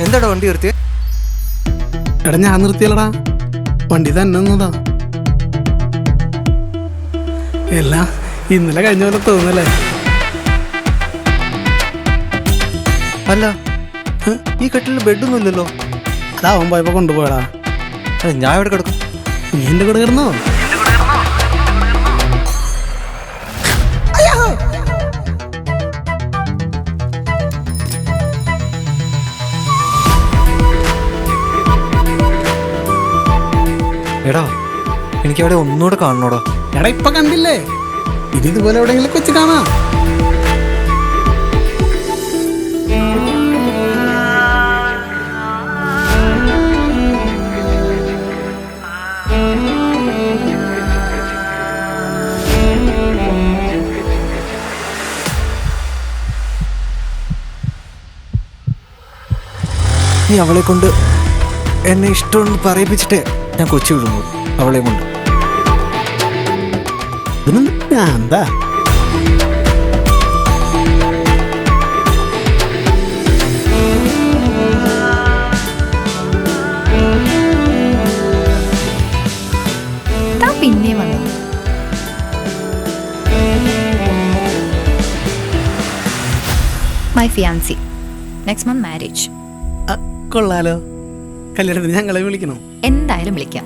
എന്താടാ വണ്ടി നിർത്തിയേ? എടാ ഞാൻ നിർത്തിയല്ലടാ, വണ്ടി തന്നെ നിന്നതാ. എല്ലാം ഇന്നലെ കഴിഞ്ഞ പോലെ തോന്നല്ലേ? അല്ല, ഈ കെട്ടിൽ ബെഡൊന്നും ഇല്ലല്ലോ. അതാവൻ പോയപ്പോ കൊണ്ടുപോയടാ. ഞാൻ എവിടെ കിടക്കും? നീ എന്റെ കൂടെ കിടന്നോ? എടാ, എനിക്ക് അവിടെ ഒന്നുകൂടെ കാണണോടാ. എടാ ഇപ്പൊ കണ്ടില്ലേ, ഇനി ഇതുപോലെ എവിടെയെങ്കിലും വെച്ച് കാണാം. നീ അവളെ കൊണ്ട് എന്നെ ഇഷ്ടമെന്ന് പറയിപ്പിച്ചിട്ടേ ഞാൻ കൊച്ചി വിടുന്നു. അവളെ കൊണ്ട് എന്താ പിന്നെ വന്നു. My fiancée, next month marriage. കൊള്ളാലോ. കല്യാണത്തിന് ഞങ്ങളെ വിളിക്കണം. എന്തായാലും വിളിക്കാം.